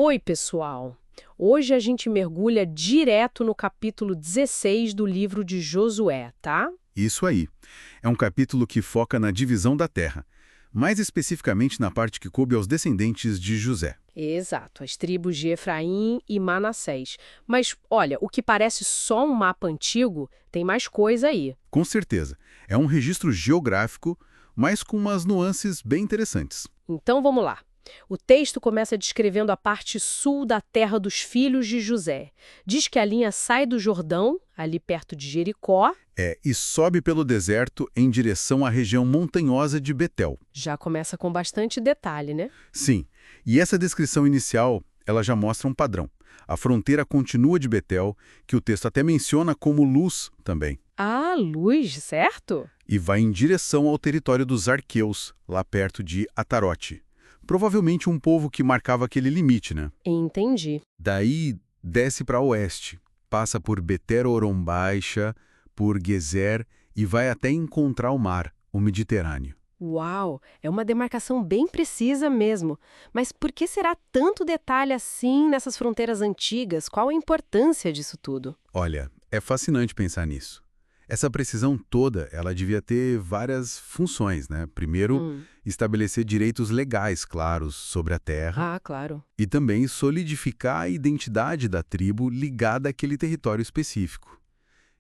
Oi, pessoal! Hoje a gente mergulha direto no capítulo 16 do livro de Josué, tá? Isso aí. É um capítulo que foca na divisão da terra, mais especificamente na parte que coube aos descendentes de José. Exato, as tribos de Efraim e Manassés. Mas, olha, o que parece só um mapa antigo, tem mais coisa aí. Com certeza. É um registro geográfico, mas com umas nuances bem interessantes. Então vamos lá. O texto começa descrevendo a parte sul da terra dos filhos de José. Diz que a linha sai do Jordão, ali perto de Jericó. E sobe pelo deserto em direção à região montanhosa de Betel. Já começa com bastante detalhe, né? Sim, e essa descrição inicial, ela já mostra um padrão. A fronteira continua de Betel, que o texto até menciona como Luz também, Ah, luz, certo? e vai em direção ao território dos Arqueus, lá perto de Atarote. Provavelmente um povo que marcava aquele limite, né? Entendi. Daí desce para oeste, passa por Beter-Orom Baixa, por Gezer e vai até encontrar o mar, o Mediterrâneo. Uau, é uma demarcação bem precisa mesmo. Mas por que será tanto detalhe assim nessas fronteiras antigas? Qual a importância disso tudo? Olha, é fascinante pensar nisso. Essa precisão toda, ela devia ter várias funções, né? Primeiro, estabelecer direitos legais claros sobre a terra Ah, claro. e também solidificar a identidade da tribo ligada àquele território específico.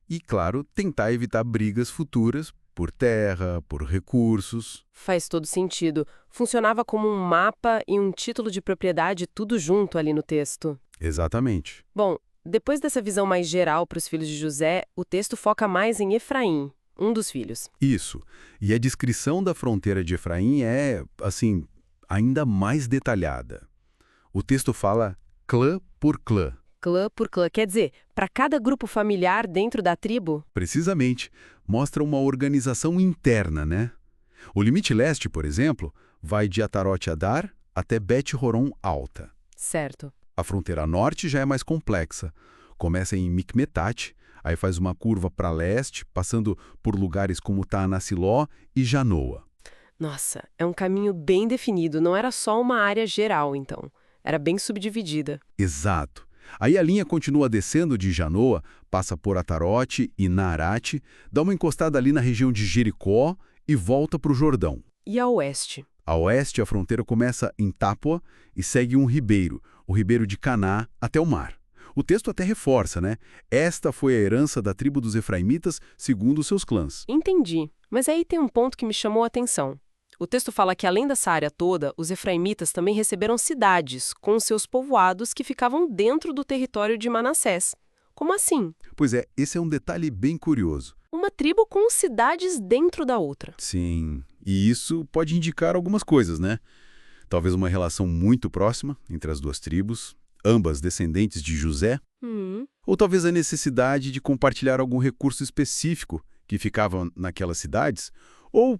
E, claro, tentar evitar brigas futuras por terra, por recursos. Faz todo sentido. Funcionava como um mapa e um título de propriedade tudo junto ali no texto. Exatamente. Bom, depois dessa visão mais geral para os filhos de José, o texto foca mais em Efraim, um dos filhos. Isso. E a descrição da fronteira de Efraim é, assim, ainda mais detalhada. O texto fala clã por clã. Clã por clã, quer dizer, para cada grupo familiar dentro da tribo? Precisamente, mostra uma organização interna, né? O limite leste, por exemplo, vai de Atarote Adar até Bet-Horon Alta. Certo. A fronteira norte já é mais complexa. Começa em Mikmetat, aí faz uma curva para leste, passando por lugares como Taanassiló e Janoa. Nossa, é um caminho bem definido, não era só uma área geral, então. Era bem subdividida. Exato. Aí a linha continua descendo de Janoa, passa por Atarote e Naarate, dá uma encostada ali na região de Jericó e volta para o Jordão. E a oeste? A oeste, a fronteira começa em Tápua e segue um ribeiro, o ribeiro de Caná, até o mar. O texto até reforça, né? Esta foi a herança da tribo dos Efraimitas, segundo seus clãs. Entendi. Mas aí tem um ponto que me chamou a atenção. O texto fala que, além dessa área toda, os efraimitas também receberam cidades, com seus povoados que ficavam dentro do território de Manassés. Como assim? Pois é, esse é um detalhe bem curioso. Uma tribo com cidades dentro da outra. Sim, e isso pode indicar algumas coisas, né? Talvez uma relação muito próxima entre as duas tribos, ambas descendentes de José, ou talvez a necessidade de compartilhar algum recurso específico que ficava naquelas cidades, ou,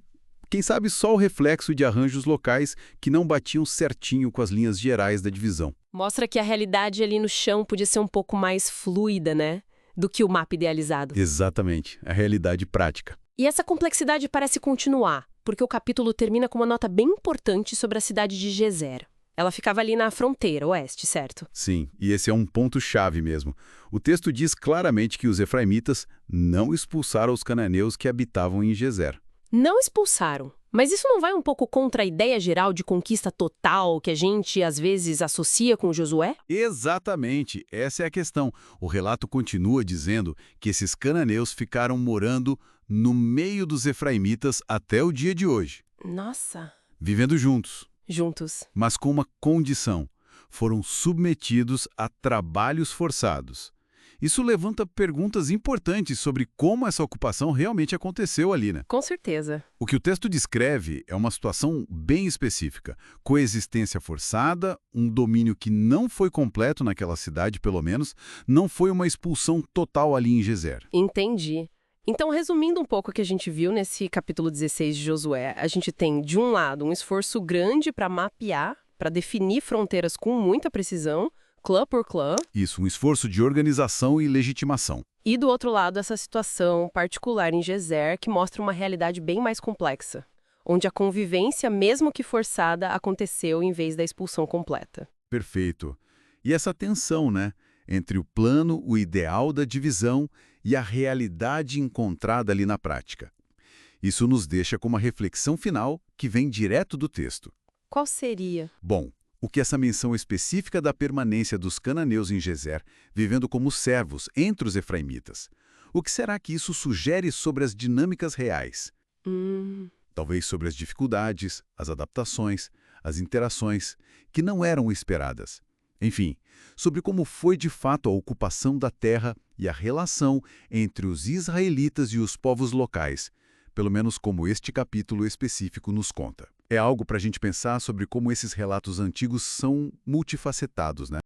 quem sabe, só o reflexo de arranjos locais que não batiam certinho com as linhas gerais da divisão. Mostra que a realidade ali no chão podia ser um pouco mais fluida, né? Do que o mapa idealizado. Exatamente, a realidade prática. E essa complexidade parece continuar, porque o capítulo termina com uma nota bem importante sobre a cidade de Gezer. Ela ficava ali na fronteira oeste, certo? Sim, e esse é um ponto-chave mesmo. O texto diz claramente que os efraimitas não expulsaram os cananeus que habitavam em Gezer. Não expulsaram. Mas isso não vai um pouco contra a ideia geral de conquista total que a gente, às vezes, associa com Josué? Exatamente, essa é a questão. O relato continua dizendo que esses cananeus ficaram morando no meio dos efraimitas até o dia de hoje, Nossa. vivendo juntos, Juntos. mas com uma condição: foram submetidos a trabalhos forçados. Isso levanta perguntas importantes sobre como essa ocupação realmente aconteceu ali, né? Com certeza. O que o texto descreve é uma situação bem específica: coexistência forçada, um domínio que não foi completo naquela cidade, pelo menos, não foi uma expulsão total ali em Gezer. Entendi. Então, resumindo um pouco o que a gente viu nesse capítulo 16 de Josué, a gente tem, de um lado, um esforço grande para mapear, para definir fronteiras com muita precisão, clã por clã. Isso, um esforço de organização e legitimação. E do outro lado, essa situação particular em Gezer, que mostra uma realidade bem mais complexa, onde a convivência, mesmo que forçada, aconteceu em vez da expulsão completa. Perfeito. E essa tensão, né, entre o plano, o ideal da divisão e a realidade encontrada ali na prática. Isso nos deixa com uma reflexão final que vem direto do texto. Qual seria? Bom, o que essa menção específica da permanência dos cananeus em Gezer, vivendo como servos entre os efraimitas? O que será que isso sugere sobre as dinâmicas reais? Talvez sobre as dificuldades, as adaptações, as interações, que não eram esperadas. Enfim, sobre como foi de fato a ocupação da terra e a relação entre os israelitas e os povos locais, pelo menos como este capítulo específico nos conta. É algo para a gente pensar sobre como esses relatos antigos são multifacetados, né?